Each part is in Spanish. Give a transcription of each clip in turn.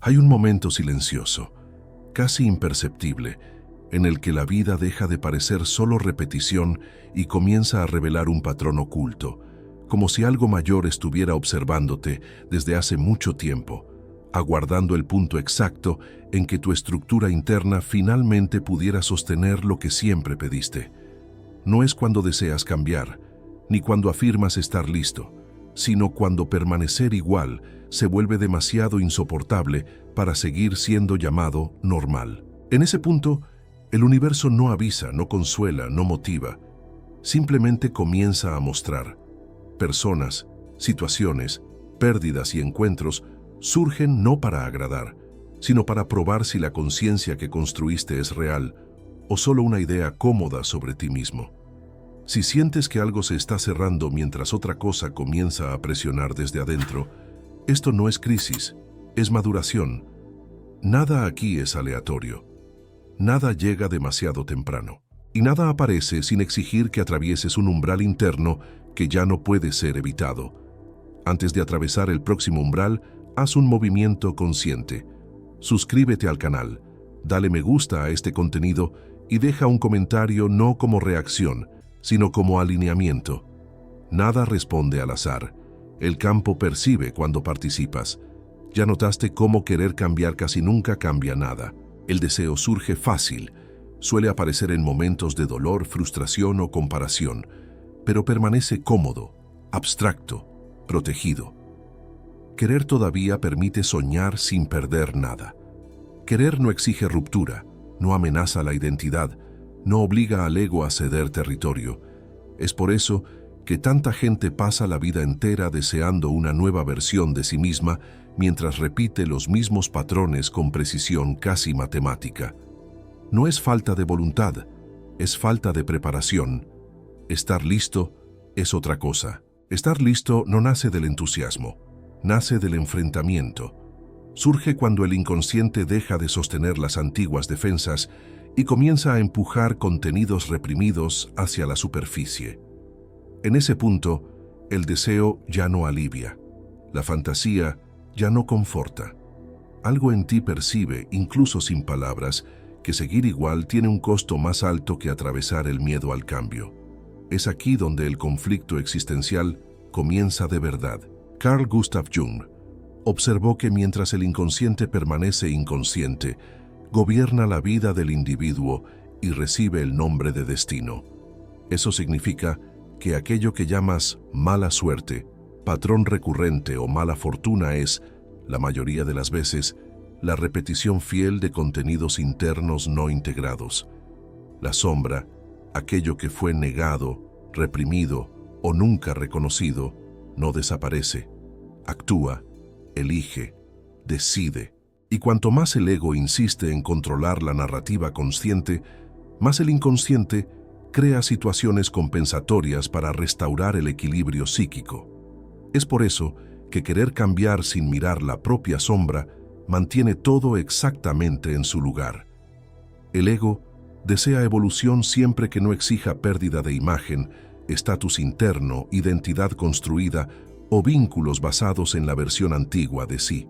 Hay un momento silencioso, casi imperceptible, en el que la vida deja de parecer solo repetición y comienza a revelar un patrón oculto, como si algo mayor estuviera observándote desde hace mucho tiempo, aguardando el punto exacto en que tu estructura interna finalmente pudiera sostener lo que siempre pediste. No es cuando deseas cambiar, ni cuando afirmas estar listo, sino cuando permanecer igual se vuelve demasiado insoportable para seguir siendo llamado normal. En ese punto, el universo no avisa, no consuela, no motiva. Simplemente comienza a mostrar. Personas, situaciones, pérdidas y encuentros surgen no para agradar, sino para probar si la conciencia que construiste es real o solo una idea cómoda sobre ti mismo. Si sientes que algo se está cerrando mientras otra cosa comienza a presionar desde adentro, esto no es crisis, es maduración. Nada aquí es aleatorio. Nada llega demasiado temprano. Y nada aparece sin exigir que atravieses un umbral interno que ya no puede ser evitado. Antes de atravesar el próximo umbral, haz un movimiento consciente. Suscríbete al canal, dale me gusta a este contenido y deja un comentario no como reacción, sino como alineamiento. Nada responde al azar. El campo percibe cuando participas. Ya notaste cómo querer cambiar casi nunca cambia nada. El deseo surge fácil, suele aparecer en momentos de dolor, frustración o comparación, pero permanece cómodo, abstracto, protegido. Querer todavía permite soñar sin perder nada. Querer no exige ruptura, no amenaza la identidad, no obliga al ego a ceder territorio. Es por eso que tanta gente pasa la vida entera deseando una nueva versión de sí misma mientras repite los mismos patrones con precisión casi matemática. No es falta de voluntad, es falta de preparación. Estar listo es otra cosa. Estar listo no nace del entusiasmo, nace del enfrentamiento. Surge cuando el inconsciente deja de sostener las antiguas defensas y comienza a empujar contenidos reprimidos hacia la superficie. En ese punto, el deseo ya no alivia, la fantasía ya no conforta. Algo en ti percibe, incluso sin palabras, que seguir igual tiene un costo más alto que atravesar el miedo al cambio. Es aquí donde el conflicto existencial comienza de verdad. Carl Gustav Jung observó que mientras el inconsciente permanece inconsciente, gobierna la vida del individuo y recibe el nombre de destino. Eso significa que aquello que llamas mala suerte, patrón recurrente o mala fortuna es, la mayoría de las veces, la repetición fiel de contenidos internos no integrados. La sombra, aquello que fue negado, reprimido o nunca reconocido, no desaparece, actúa, elige, decide. Y cuanto más el ego insiste en controlar la narrativa consciente, más el inconsciente crea situaciones compensatorias para restaurar el equilibrio psíquico. Es por eso que querer cambiar sin mirar la propia sombra mantiene todo exactamente en su lugar. El ego desea evolución siempre que no exija pérdida de imagen, estatus interno, identidad construida o vínculos basados en la versión antigua de sí.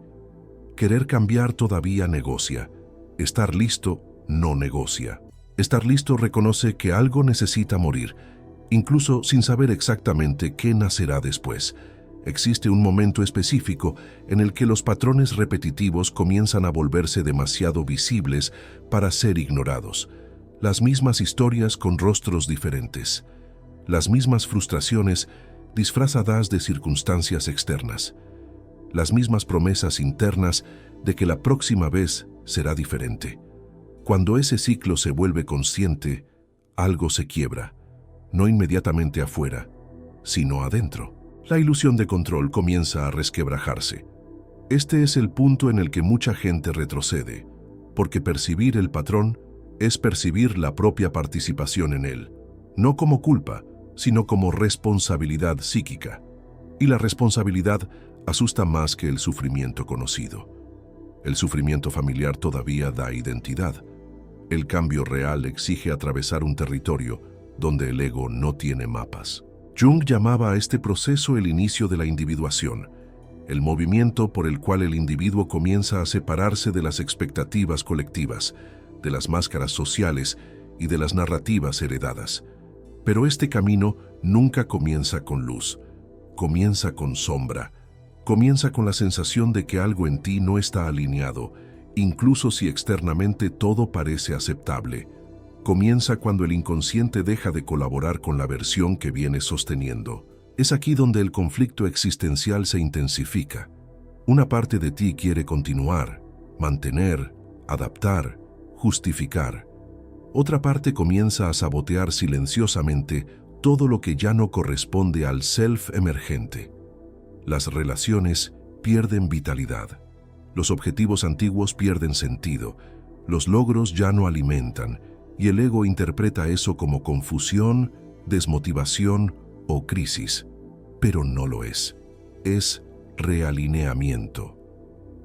Querer cambiar todavía negocia. Estar listo no negocia. Estar listo reconoce que algo necesita morir, incluso sin saber exactamente qué nacerá después. Existe un momento específico en el que los patrones repetitivos comienzan a volverse demasiado visibles para ser ignorados. Las mismas historias con rostros diferentes. Las mismas frustraciones disfrazadas de circunstancias externas. Las mismas promesas internas de que la próxima vez será diferente. Cuando ese ciclo se vuelve consciente, algo se quiebra, no inmediatamente afuera, sino adentro. La ilusión de control comienza a resquebrajarse. Este es el punto en el que mucha gente retrocede, porque percibir el patrón es percibir la propia participación en él, no como culpa, sino como responsabilidad psíquica. Y la responsabilidad asusta más que el sufrimiento conocido. El sufrimiento familiar todavía da identidad. El cambio real exige atravesar un territorio donde el ego no tiene mapas. Jung llamaba a este proceso el inicio de la individuación, el movimiento por el cual el individuo comienza a separarse de las expectativas colectivas, de las máscaras sociales y de las narrativas heredadas. Pero este camino nunca comienza con luz, comienza con sombra, comienza con la sensación de que algo en ti no está alineado, incluso si externamente todo parece aceptable. Comienza cuando el inconsciente deja de colaborar con la versión que viene sosteniendo. Es aquí donde el conflicto existencial se intensifica. Una parte de ti quiere continuar, mantener, adaptar, justificar. Otra parte comienza a sabotear silenciosamente todo lo que ya no corresponde al self emergente. Las relaciones pierden vitalidad. Los objetivos antiguos pierden sentido. Los logros ya no alimentan, y el ego interpreta eso como confusión, desmotivación o crisis. Pero no lo es. Es realineamiento.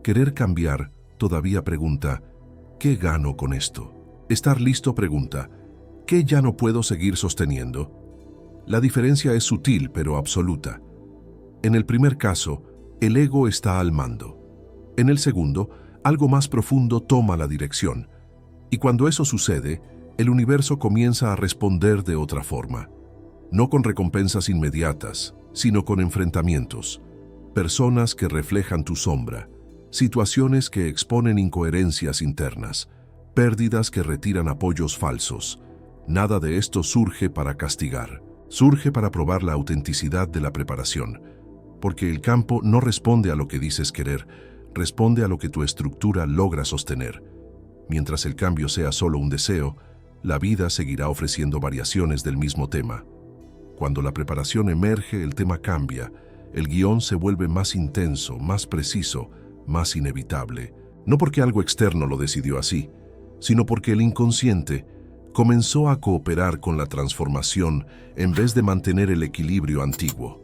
Querer cambiar todavía pregunta, ¿qué gano con esto? Estar listo pregunta, ¿qué ya no puedo seguir sosteniendo? La diferencia es sutil pero absoluta. En el primer caso, el ego está al mando. En el segundo, algo más profundo toma la dirección. Y cuando eso sucede, el universo comienza a responder de otra forma. No con recompensas inmediatas, sino con enfrentamientos. Personas que reflejan tu sombra, situaciones que exponen incoherencias internas, pérdidas que retiran apoyos falsos. Nada de esto surge para castigar. Surge para probar la autenticidad de la preparación. Porque el campo no responde a lo que dices querer, responde a lo que tu estructura logra sostener. Mientras el cambio sea solo un deseo, la vida seguirá ofreciendo variaciones del mismo tema. Cuando la preparación emerge, el tema cambia. El guión se vuelve más intenso, más preciso, más inevitable. No porque algo externo lo decidió así, sino porque el inconsciente comenzó a cooperar con la transformación en vez de mantener el equilibrio antiguo.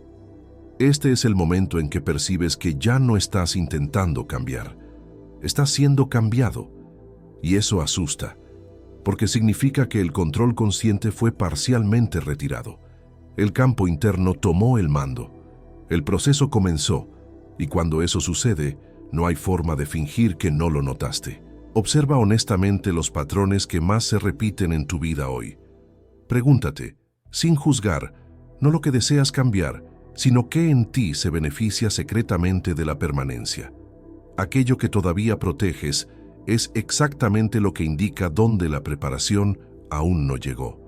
Este es el momento en que percibes que ya no estás intentando cambiar. Estás siendo cambiado. Y eso asusta, porque significa que el control consciente fue parcialmente retirado. El campo interno tomó el mando. El proceso comenzó, y cuando eso sucede, no hay forma de fingir que no lo notaste. Observa honestamente los patrones que más se repiten en tu vida hoy. Pregúntate, sin juzgar, no lo que deseas cambiar, sino qué en ti se beneficia secretamente de la permanencia. Aquello que todavía proteges es exactamente lo que indica dónde la preparación aún no llegó.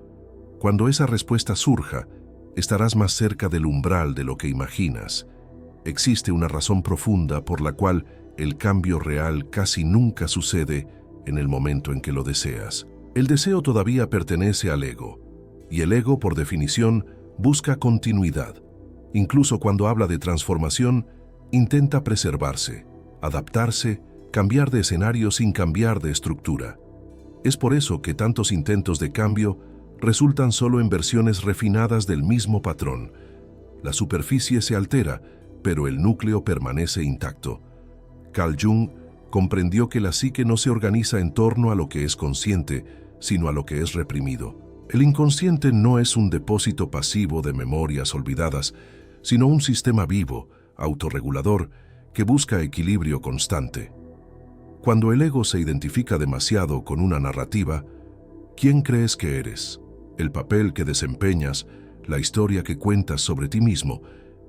Cuando esa respuesta surja, estarás más cerca del umbral de lo que imaginas. Existe una razón profunda por la cual el cambio real casi nunca sucede en el momento en que lo deseas. El deseo todavía pertenece al ego, y el ego, por definición, busca continuidad. Incluso cuando habla de transformación, intenta preservarse, adaptarse, cambiar de escenario sin cambiar de estructura. Es por eso que tantos intentos de cambio resultan solo en versiones refinadas del mismo patrón. La superficie se altera, pero el núcleo permanece intacto. Carl Jung comprendió que la psique no se organiza en torno a lo que es consciente, sino a lo que es reprimido. El inconsciente no es un depósito pasivo de memorias olvidadas, sino un sistema vivo, autorregulador, que busca equilibrio constante. Cuando el ego se identifica demasiado con una narrativa, ¿quién crees que eres? El papel que desempeñas, la historia que cuentas sobre ti mismo,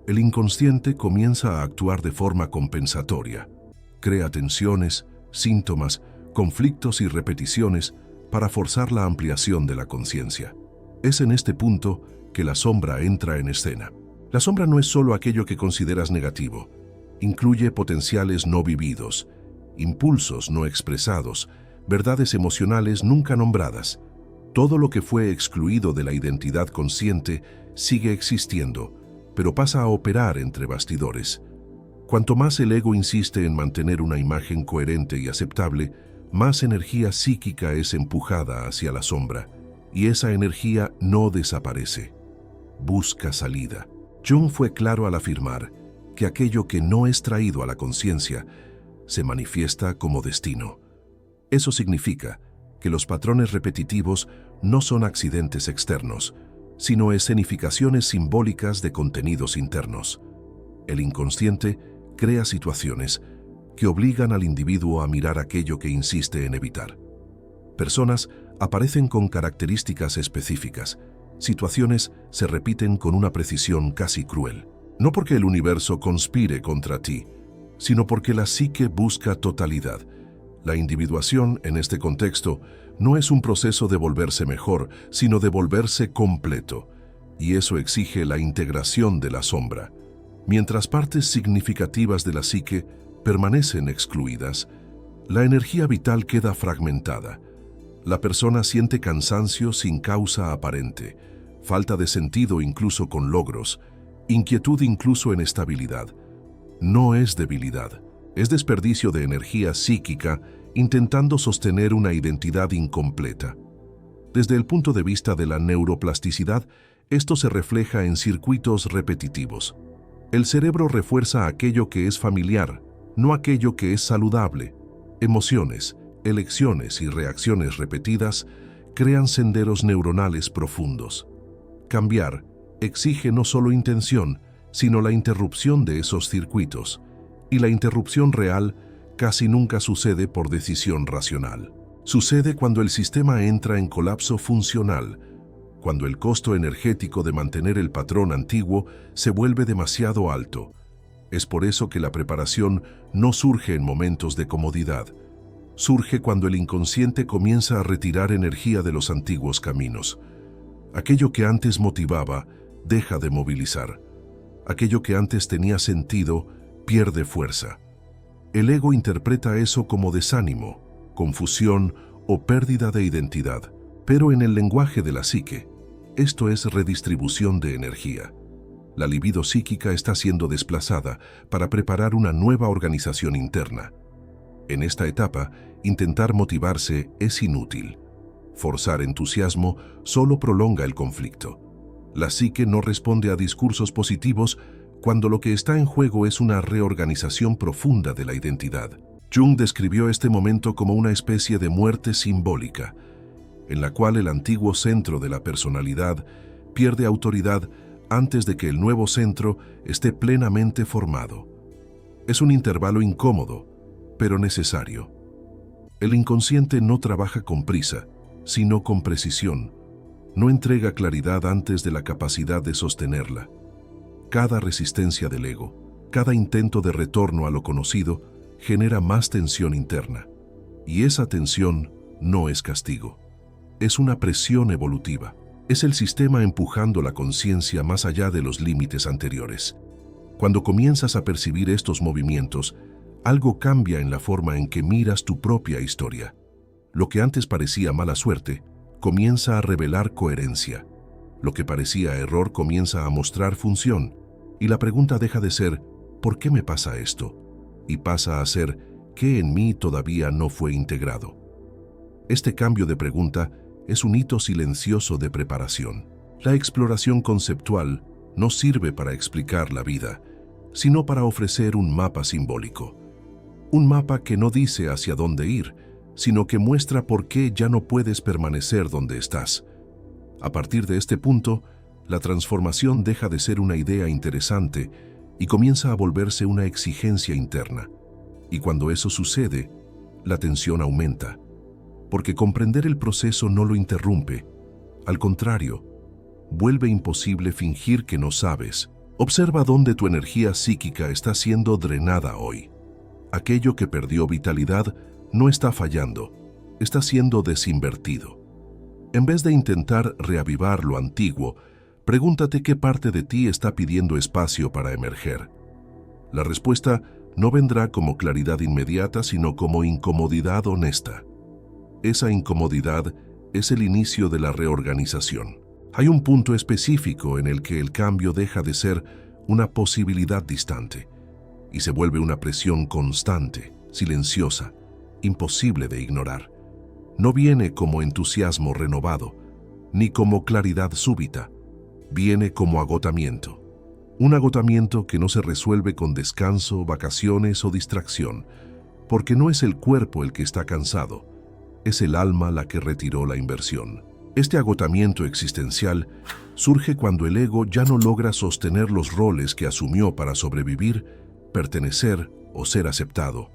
el inconsciente comienza a actuar de forma compensatoria. Crea tensiones, síntomas, conflictos y repeticiones para forzar la ampliación de la conciencia. Es en este punto que la sombra entra en escena. La sombra no es solo aquello que consideras negativo. Incluye potenciales no vividos, impulsos no expresados, verdades emocionales nunca nombradas. Todo lo que fue excluido de la identidad consciente sigue existiendo, pero pasa a operar entre bastidores. Cuanto más el ego insiste en mantener una imagen coherente y aceptable, más energía psíquica es empujada hacia la sombra, y esa energía no desaparece. Busca salida. Jung fue claro al afirmar que aquello que no es traído a la conciencia se manifiesta como destino. Eso significa que los patrones repetitivos no son accidentes externos, sino escenificaciones simbólicas de contenidos internos. El inconsciente crea situaciones que obligan al individuo a mirar aquello que insiste en evitar. Personas aparecen con características específicas. Situaciones se repiten con una precisión casi cruel. No porque el universo conspire contra ti, sino porque la psique busca totalidad. La individuación, en este contexto, no es un proceso de volverse mejor, sino de volverse completo, y eso exige la integración de la sombra. Mientras partes significativas de la psique permanecen excluidas, la energía vital queda fragmentada. La persona siente cansancio sin causa aparente, falta de sentido incluso con logros, inquietud incluso en estabilidad. No es debilidad, es desperdicio de energía psíquica intentando sostener una identidad incompleta. Desde el punto de vista de la neuroplasticidad, esto se refleja en circuitos repetitivos. El cerebro refuerza aquello que es familiar, no aquello que es saludable. Emociones, elecciones y reacciones repetidas crean senderos neuronales profundos. Cambiar exige no solo intención, sino la interrupción de esos circuitos, y la interrupción real casi nunca sucede por decisión racional. Sucede cuando el sistema entra en colapso funcional, cuando el costo energético de mantener el patrón antiguo se vuelve demasiado alto. Es por eso que la preparación no surge en momentos de comodidad. Surge cuando el inconsciente comienza a retirar energía de los antiguos caminos. Aquello que antes motivaba deja de movilizar. Aquello que antes tenía sentido pierde fuerza. El ego interpreta eso como desánimo, confusión o pérdida de identidad. Pero en el lenguaje de la psique, esto es redistribución de energía. La libido psíquica está siendo desplazada para preparar una nueva organización interna. En esta etapa, intentar motivarse es inútil. Forzar entusiasmo solo prolonga el conflicto. La psique no responde a discursos positivos cuando lo que está en juego es una reorganización profunda de la identidad. Jung describió este momento como una especie de muerte simbólica, en la cual el antiguo centro de la personalidad pierde autoridad antes de que el nuevo centro esté plenamente formado. Es un intervalo incómodo, pero necesario. El inconsciente no trabaja con prisa, sino con precisión. No entrega claridad antes de la capacidad de sostenerla. Cada resistencia del ego, cada intento de retorno a lo conocido, genera más tensión interna. Y esa tensión no es castigo. Es una presión evolutiva. Es el sistema empujando la conciencia más allá de los límites anteriores. Cuando comienzas a percibir estos movimientos, algo cambia en la forma en que miras tu propia historia. Lo que antes parecía mala suerte, comienza a revelar coherencia. Lo que parecía error comienza a mostrar función. Y la pregunta deja de ser, ¿por qué me pasa esto? Y pasa a ser, ¿qué en mí todavía no fue integrado? Este cambio de pregunta es un hito silencioso de preparación. La exploración conceptual no sirve para explicar la vida, sino para ofrecer un mapa simbólico. Un mapa que no dice hacia dónde ir, sino que muestra por qué ya no puedes permanecer donde estás. A partir de este punto, la transformación deja de ser una idea interesante y comienza a volverse una exigencia interna. Y cuando eso sucede, la tensión aumenta. Porque comprender el proceso no lo interrumpe. Al contrario, vuelve imposible fingir que no sabes. Observa dónde tu energía psíquica está siendo drenada hoy. Aquello que perdió vitalidad no está fallando, está siendo desinvertido. En vez de intentar reavivar lo antiguo, pregúntate qué parte de ti está pidiendo espacio para emerger. La respuesta no vendrá como claridad inmediata, sino como incomodidad honesta. Esa incomodidad es el inicio de la reorganización. Hay un punto específico en el que el cambio deja de ser una posibilidad distante y se vuelve una presión constante, silenciosa, imposible de ignorar. No viene como entusiasmo renovado, ni como claridad súbita. Viene como agotamiento. Un agotamiento que no se resuelve con descanso, vacaciones o distracción, porque no es el cuerpo el que está cansado, es el alma la que retiró la inversión. Este agotamiento existencial surge cuando el ego ya no logra sostener los roles que asumió para sobrevivir pertenecer o ser aceptado.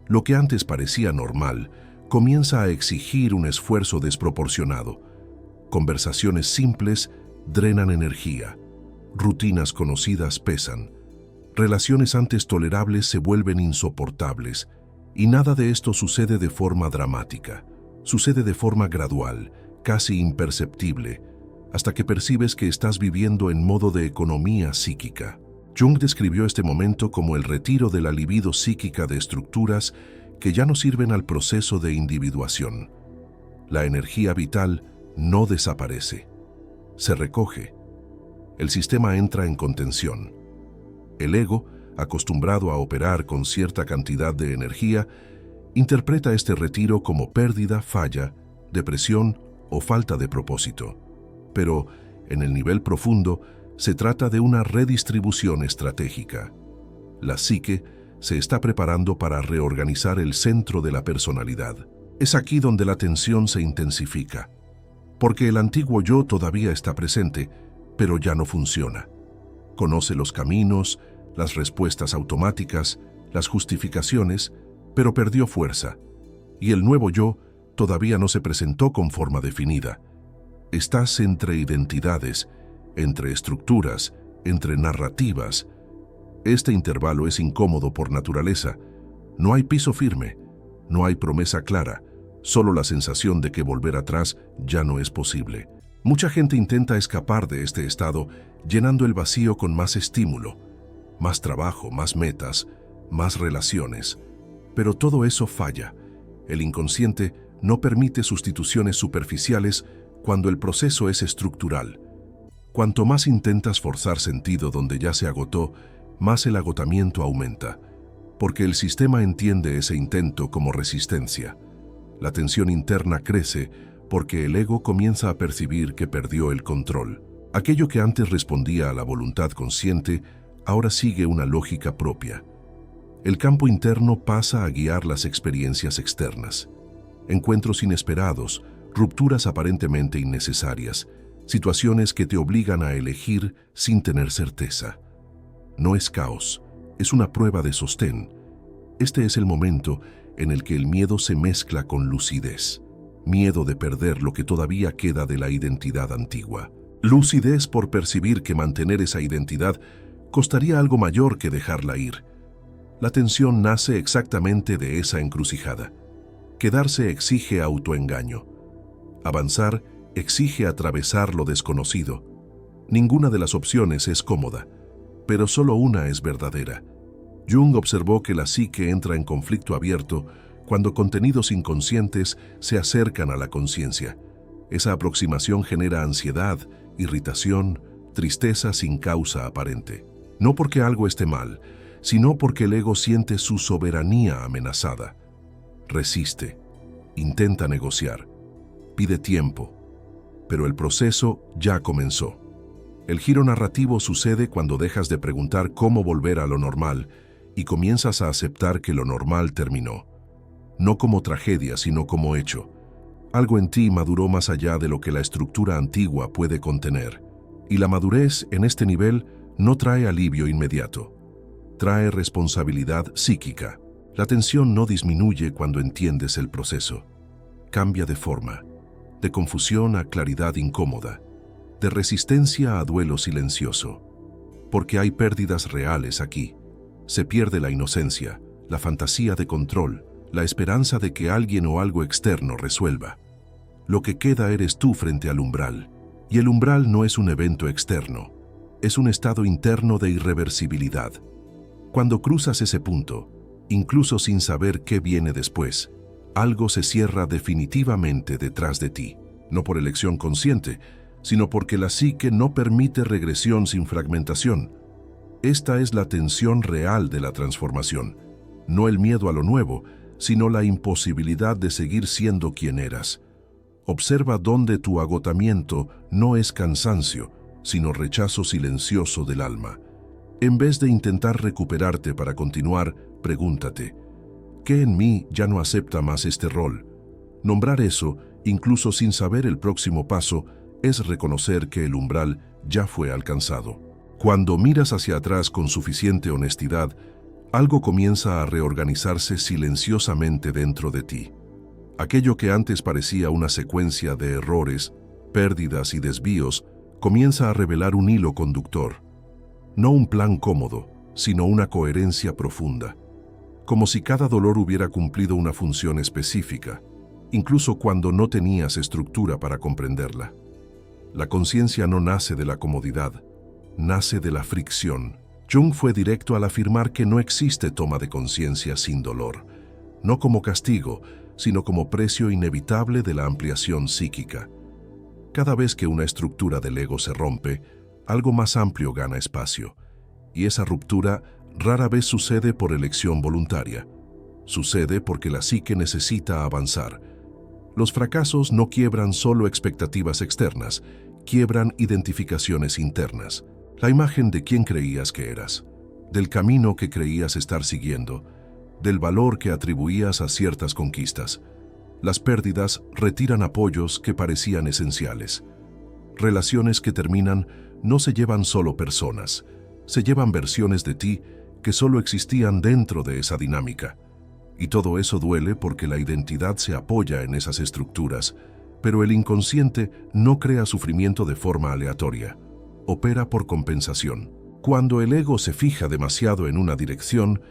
Lo que antes parecía normal comienza a exigir un esfuerzo desproporcionado. Conversaciones simples drenan energía. Rutinas conocidas pesan. Relaciones antes tolerables se vuelven insoportables. Y nada de esto sucede de forma dramática. Sucede de forma gradual, casi imperceptible, hasta que percibes que estás viviendo en modo de economía psíquica. Jung describió este momento como el retiro de la libido psíquica de estructuras que ya no sirven al proceso de individuación. La energía vital no desaparece, se recoge. El sistema entra en contención. El ego, acostumbrado a operar con cierta cantidad de energía, interpreta este retiro como pérdida, falla, depresión o falta de propósito. Pero, en el nivel profundo, se trata de una redistribución estratégica. La psique se está preparando para reorganizar el centro de la personalidad. Es aquí donde la tensión se intensifica, porque el antiguo yo todavía está presente, pero ya no funciona. Conoce los caminos, las respuestas automáticas, las justificaciones, pero perdió fuerza. Y el nuevo yo todavía no se presentó con forma definida. Estás entre identidades, entre estructuras, entre narrativas. Este intervalo es incómodo por naturaleza. No hay piso firme, no hay promesa clara, solo la sensación de que volver atrás ya no es posible. Mucha gente intenta escapar de este estado llenando el vacío con más estímulo, más trabajo, más metas, más relaciones. Pero todo eso falla. El inconsciente no permite sustituciones superficiales cuando el proceso es estructural. Cuanto más intentas forzar sentido donde ya se agotó, más el agotamiento aumenta, porque el sistema entiende ese intento como resistencia. La tensión interna crece porque el ego comienza a percibir que perdió el control. Aquello que antes respondía a la voluntad consciente, ahora sigue una lógica propia. El campo interno pasa a guiar las experiencias externas. Encuentros inesperados, rupturas aparentemente innecesarias, situaciones que te obligan a elegir sin tener certeza. No es caos, es una prueba de sostén. Este es el momento en el que el miedo se mezcla con lucidez. Miedo de perder lo que todavía queda de la identidad antigua. Lucidez por percibir que mantener esa identidad costaría algo mayor que dejarla ir. La tensión nace exactamente de esa encrucijada. Quedarse exige autoengaño. Avanzar exige atravesar lo desconocido. Ninguna de las opciones es cómoda, pero solo una es verdadera. Jung observó que la psique entra en conflicto abierto cuando contenidos inconscientes se acercan a la conciencia. Esa aproximación genera ansiedad, irritación, tristeza sin causa aparente. No porque algo esté mal, sino porque el ego siente su soberanía amenazada. Resiste, intenta negociar, pide tiempo, pero el proceso ya comenzó. El giro narrativo sucede cuando dejas de preguntar cómo volver a lo normal y comienzas a aceptar que lo normal terminó. No como tragedia, sino como hecho. Algo en ti maduró más allá de lo que la estructura antigua puede contener. Y la madurez en este nivel no trae alivio inmediato. Trae responsabilidad psíquica. La tensión no disminuye cuando entiendes el proceso. Cambia de forma, de confusión a claridad incómoda, de resistencia a duelo silencioso. Porque hay pérdidas reales aquí. Se pierde la inocencia, la fantasía de control, la esperanza de que alguien o algo externo resuelva. Lo que queda eres tú frente al umbral. Y el umbral no es un evento externo, es un estado interno de irreversibilidad. Cuando cruzas ese punto, incluso sin saber qué viene después, algo se cierra definitivamente detrás de ti, no por elección consciente, sino porque la psique no permite regresión sin fragmentación. Esta es la tensión real de la transformación, no el miedo a lo nuevo, sino la imposibilidad de seguir siendo quien eras. Observa dónde tu agotamiento no es cansancio, sino rechazo silencioso del alma. En vez de intentar recuperarte para continuar, pregúntate, ¿qué en mí ya no acepta más este rol? Nombrar eso, incluso sin saber el próximo paso, es reconocer que el umbral ya fue alcanzado. Cuando miras hacia atrás con suficiente honestidad, Algo comienza a reorganizarse silenciosamente dentro de ti. Aquello que antes parecía una secuencia de errores, pérdidas y desvíos, comienza a revelar un hilo conductor. No un plan cómodo, sino una coherencia profunda. Como si cada dolor hubiera cumplido una función específica, incluso cuando no tenías estructura para comprenderla. La conciencia no nace de la comodidad, nace de la fricción. Jung fue directo al afirmar que no existe toma de conciencia sin dolor, no como castigo, sino como precio inevitable de la ampliación psíquica. Cada vez que una estructura del ego se rompe, algo más amplio gana espacio, y esa ruptura rara vez sucede por elección voluntaria. Sucede porque la psique necesita avanzar. Los fracasos no quiebran solo expectativas externas, quiebran identificaciones internas. La imagen de quién creías que eras, del camino que creías estar siguiendo, del valor que atribuías a ciertas conquistas. Las pérdidas retiran apoyos que parecían esenciales. Relaciones que terminan no se llevan solo personas, se llevan versiones de ti que solo existían dentro de esa dinámica. Y todo eso duele porque la identidad se apoya en esas estructuras, pero el inconsciente no crea sufrimiento de forma aleatoria. Opera por compensación. Cuando el ego se fija demasiado en una dirección,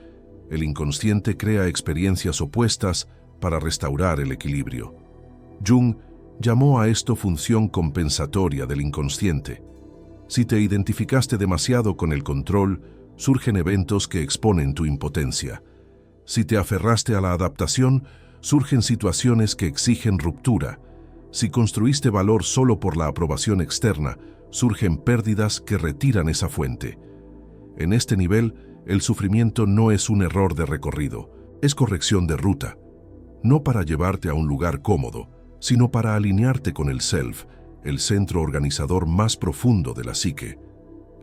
el inconsciente crea experiencias opuestas para restaurar el equilibrio. Jung llamó a esto función compensatoria del inconsciente. Si te identificaste demasiado con el control, surgen eventos que exponen tu impotencia. Si te aferraste a la adaptación, surgen situaciones que exigen ruptura. Si construiste valor solo por la aprobación externa, surgen pérdidas que retiran esa fuente. En este nivel, el sufrimiento no es un error de recorrido, es corrección de ruta. No para llevarte a un lugar cómodo, sino para alinearte con el self, el centro organizador más profundo de la psique.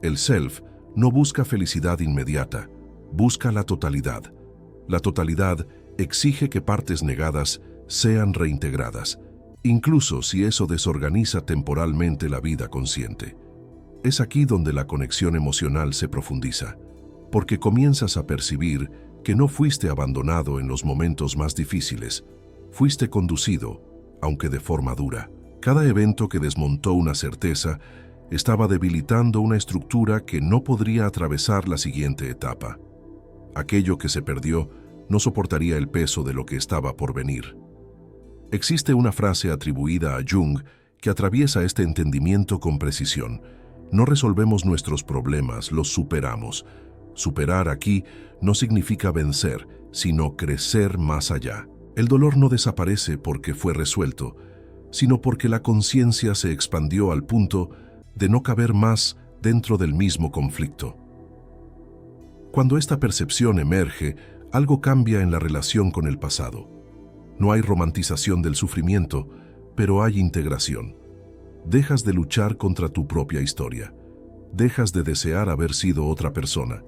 El self no busca felicidad inmediata, busca la totalidad. La totalidad exige que partes negadas sean reintegradas, incluso si eso desorganiza temporalmente la vida consciente. Es aquí donde la conexión emocional se profundiza, porque comienzas a percibir que no fuiste abandonado en los momentos más difíciles, fuiste conducido, aunque de forma dura. Cada evento que desmontó una certeza estaba debilitando una estructura que no podría atravesar la siguiente etapa. Aquello que se perdió no soportaría el peso de lo que estaba por venir. Existe una frase atribuida a Jung que atraviesa este entendimiento con precisión. No resolvemos nuestros problemas, los superamos. Superar aquí no significa vencer, sino crecer más allá. El dolor no desaparece porque fue resuelto, sino porque la conciencia se expandió al punto de no caber más dentro del mismo conflicto. Cuando esta percepción emerge, algo cambia en la relación con el pasado. No hay romantización del sufrimiento, pero hay integración. Dejas de luchar contra tu propia historia. Dejas de desear haber sido otra persona.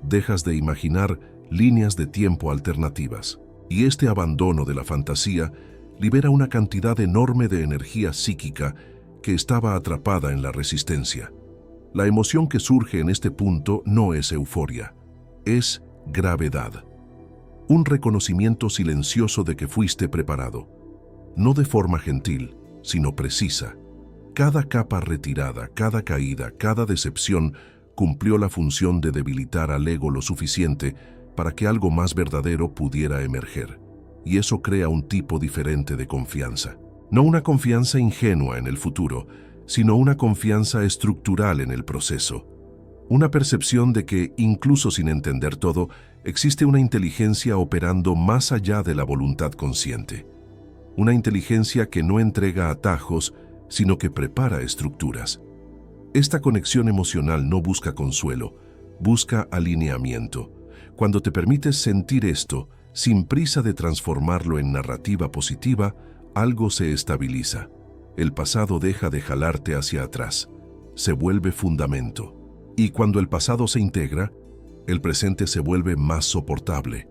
Dejas de imaginar líneas de tiempo alternativas. Y este abandono de la fantasía libera una cantidad enorme de energía psíquica que estaba atrapada en la resistencia. La emoción que surge en este punto no es euforia, es gravedad. Un reconocimiento silencioso de que fuiste preparado, no de forma gentil, sino precisa. Cada capa retirada, cada caída, cada decepción cumplió la función de debilitar al ego lo suficiente para que algo más verdadero pudiera emerger. Y eso crea un tipo diferente de confianza. No una confianza ingenua en el futuro, sino una confianza estructural en el proceso. Una percepción de que, incluso sin entender todo, existe una inteligencia operando más allá de la voluntad consciente. Una inteligencia que no entrega atajos, sino que prepara estructuras. Esta conexión emocional no busca consuelo, busca alineamiento. Cuando te permites sentir esto, sin prisa de transformarlo en narrativa positiva, algo se estabiliza. El pasado deja de jalarte hacia atrás, se vuelve fundamento. Y cuando el pasado se integra, el presente se vuelve más soportable,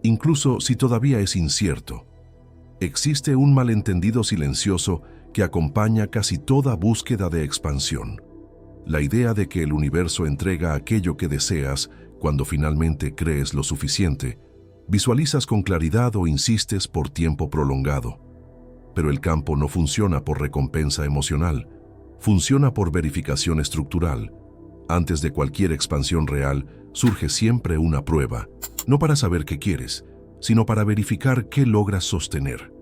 incluso si todavía es incierto. Existe un malentendido silencioso que acompaña casi toda búsqueda de expansión. La idea de que el universo entrega aquello que deseas Cuando finalmente crees lo suficiente, visualizas con claridad o insistes por tiempo prolongado. Pero el campo no funciona por recompensa emocional, funciona por verificación estructural. Antes de cualquier expansión real, surge siempre una prueba, no para saber qué quieres, sino para verificar qué logras sostener.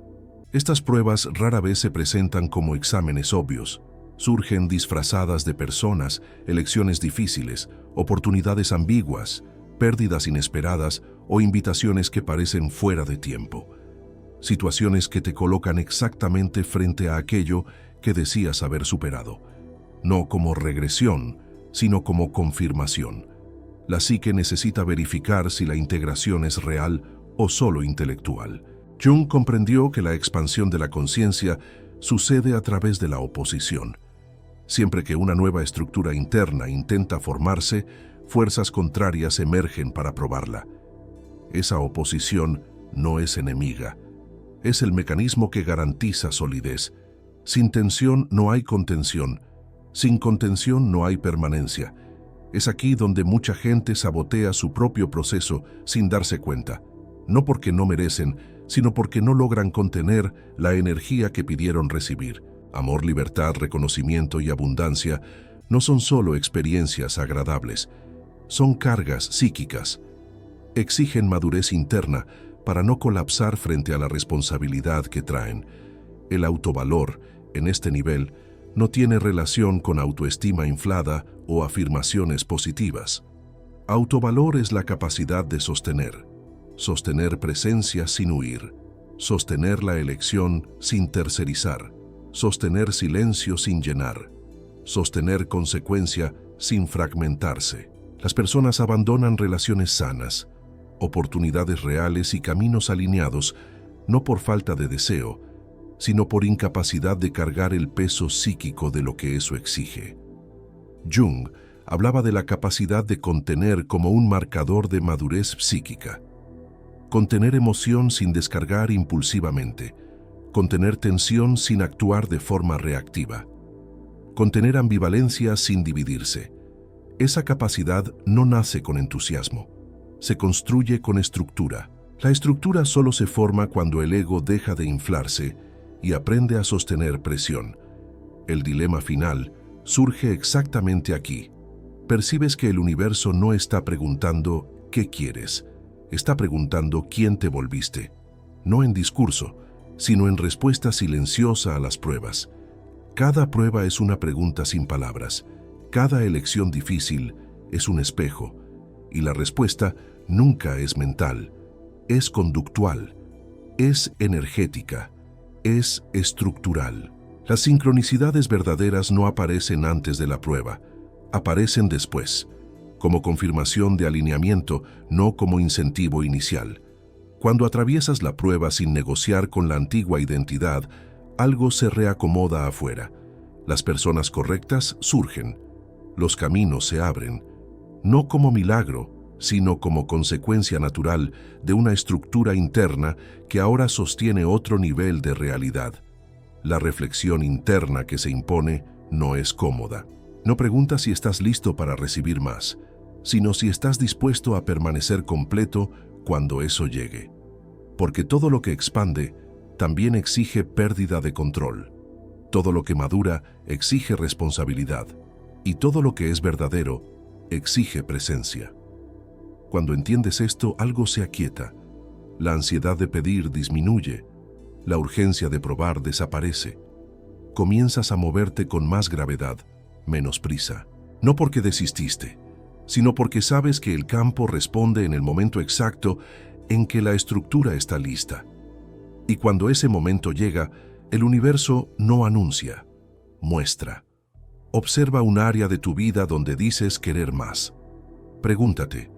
Estas pruebas rara vez se presentan como exámenes obvios. Surgen disfrazadas de personas, elecciones difíciles, oportunidades ambiguas, pérdidas inesperadas o invitaciones que parecen fuera de tiempo. Situaciones que te colocan exactamente frente a aquello que decías haber superado. No como regresión, sino como confirmación. La psique necesita verificar si la integración es real o solo intelectual. Jung comprendió que la expansión de la conciencia sucede a través de la oposición. Siempre que una nueva estructura interna intenta formarse, fuerzas contrarias emergen para probarla. Esa oposición no es enemiga. Es el mecanismo que garantiza solidez. Sin tensión no hay contención. Sin contención no hay permanencia. Es aquí donde mucha gente sabotea su propio proceso sin darse cuenta. No porque no merecen, sino porque no logran contener la energía que pidieron recibir. Amor, libertad, reconocimiento y abundancia no son solo experiencias agradables, son cargas psíquicas. Exigen madurez interna para no colapsar frente a la responsabilidad que traen. El autovalor, en este nivel, no tiene relación con autoestima inflada o afirmaciones positivas. Autovalor es la capacidad de sostener presencia sin huir, sostener la elección sin tercerizar, sostener silencio sin llenar, sostener consecuencia sin fragmentarse. Las personas abandonan relaciones sanas, oportunidades reales y caminos alineados, no por falta de deseo, sino por incapacidad de cargar el peso psíquico de lo que eso exige. Jung hablaba de la capacidad de contener como un marcador de madurez psíquica. Contener emoción sin descargar impulsivamente, contener tensión sin actuar de forma reactiva, contener ambivalencia sin dividirse. Esa capacidad no nace con entusiasmo, se construye con estructura. La estructura solo se forma cuando el ego deja de inflarse y aprende a sostener presión. El dilema final surge exactamente aquí. Percibes que el universo no está preguntando ¿qué quieres? Está preguntando quién te volviste, no en discurso, sino en respuesta silenciosa a las pruebas. Cada prueba es una pregunta sin palabras, cada elección difícil es un espejo, y la respuesta nunca es mental, es conductual, es energética, es estructural. Las sincronicidades verdaderas no aparecen antes de la prueba, aparecen después, como confirmación de alineamiento, no como incentivo inicial. Cuando atraviesas la prueba sin negociar con la antigua identidad, algo se reacomoda afuera. Las personas correctas surgen, los caminos se abren, no como milagro, sino como consecuencia natural de una estructura interna que ahora sostiene otro nivel de realidad. La reflexión interna que se impone no es cómoda. No pregunta si estás listo para recibir más, sino si estás dispuesto a permanecer completo cuando eso llegue. Porque todo lo que expande también exige pérdida de control. Todo lo que madura exige responsabilidad. Y todo lo que es verdadero exige presencia. Cuando entiendes esto, algo se aquieta. La ansiedad de pedir disminuye. La urgencia de probar desaparece. Comienzas a moverte con más gravedad, menos prisa. No porque desististe, sino porque sabes que el campo responde en el momento exacto en que la estructura está lista. Y cuando ese momento llega, el universo no anuncia, muestra. Observa un área de tu vida donde dices querer más. Pregúntate,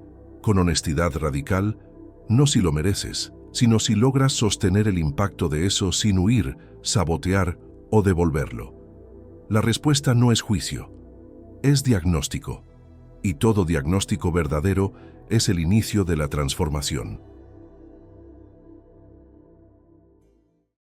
con honestidad radical, no si lo mereces, sino si logras sostener el impacto de eso sin huir, sabotear o devolverlo. La respuesta no es juicio, es diagnóstico. Y todo diagnóstico verdadero es el inicio de la transformación.